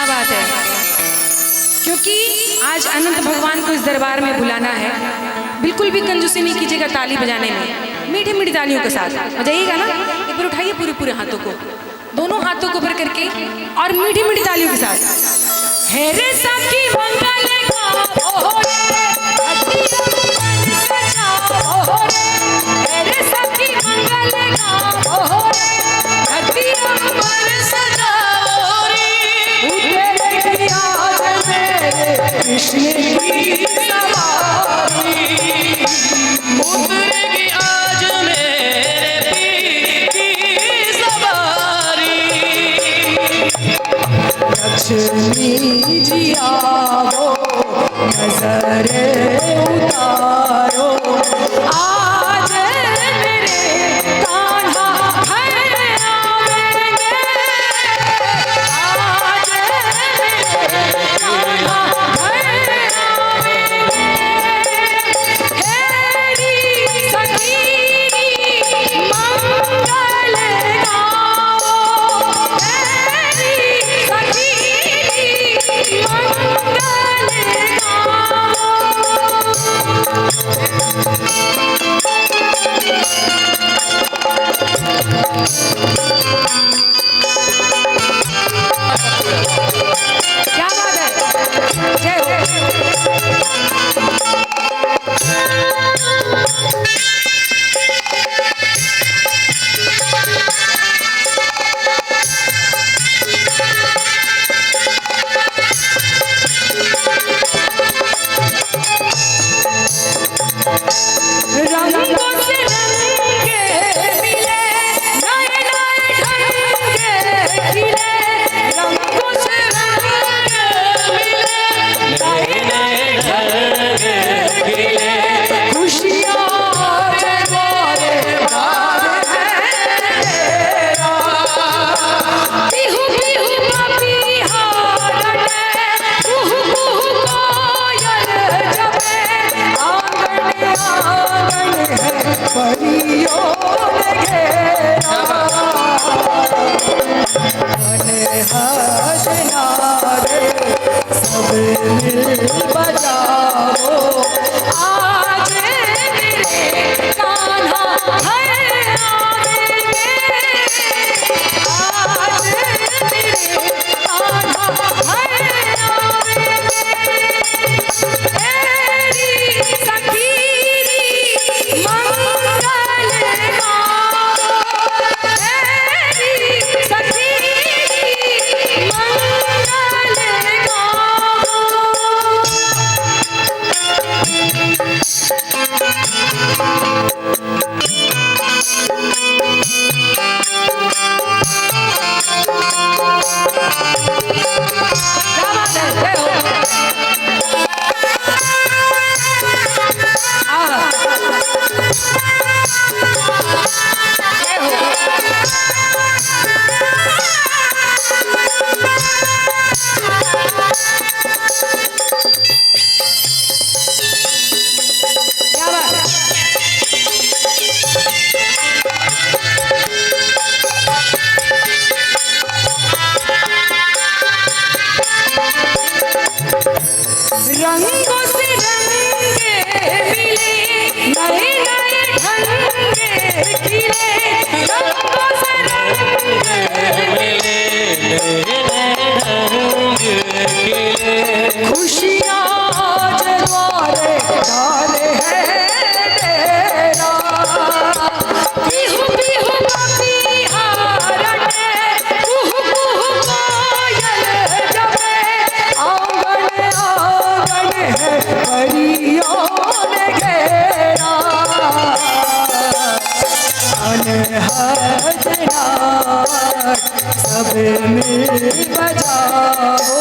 क्या बात है। क्योंकि आज अनंत भगवान को इस दरबार में बुलाना है, बिल्कुल भी कंजूसी नहीं कीजिएगा ताली बजाने में, मीठी मीठी तालियों के साथ बजाइएगा ना। एक बार उठाइए पूरे पूरे हाथों को, दोनों हाथों को ऊपर करके और मीठी मीठी तालियों के साथ। हे रे सखी मंगल गाओ रे, सजाओ रे, हे रे सखी मंगल गाओ रे, धरती अंबर सजाओ रे, उतरेगी आज मेरे कृष्ण की सवारी, उतरेगी आज मेरे पीर की सवारी। लक्ष्मी जी आओ नजर उतारो, आज मेरे कान्हा घर आवेंगे, आज मेरे कान्हा घर आवेंगे। हेरी सखीरी मंगल गाओ, हेरी सखीरी मंगल गाओ। क्या बात है, जय हो। रंगों से रंगे मिले, नए नए ढंगे खिले, रंगों से रंगे मिले, नए नए ढंगे खिले, खुशियाँ जगोरे बार है तेरा, बिहू बिहू पपीहा रटे, कुहू कुहू कोयल जपे, आंगन आंगन है परियों ने घेरा, मन हजना रे सब मिल बजाओ, आज मेरे कान्हा घर आवेंगे, आज मेरे कान्हा घर आवेंगे। हेरी सखीरी मंगल गाओ, हेरी सखीरी मंगल गाओ। क्या बात है, जय हो। जय हो। क्या बात है। रंगों से रंगे मिले, नए नए ढंगे खिले, रंगों से रंगे मिले, नए नए ढंग खिले, खुशियाँ जगोरे डाले है तेरा, बिहू बिहू पपीहा रटे, कुहू कुहू कोयल जपे, आंगन आंगन है परियों ने घेरा, मन हजना सब मिल बजाओ,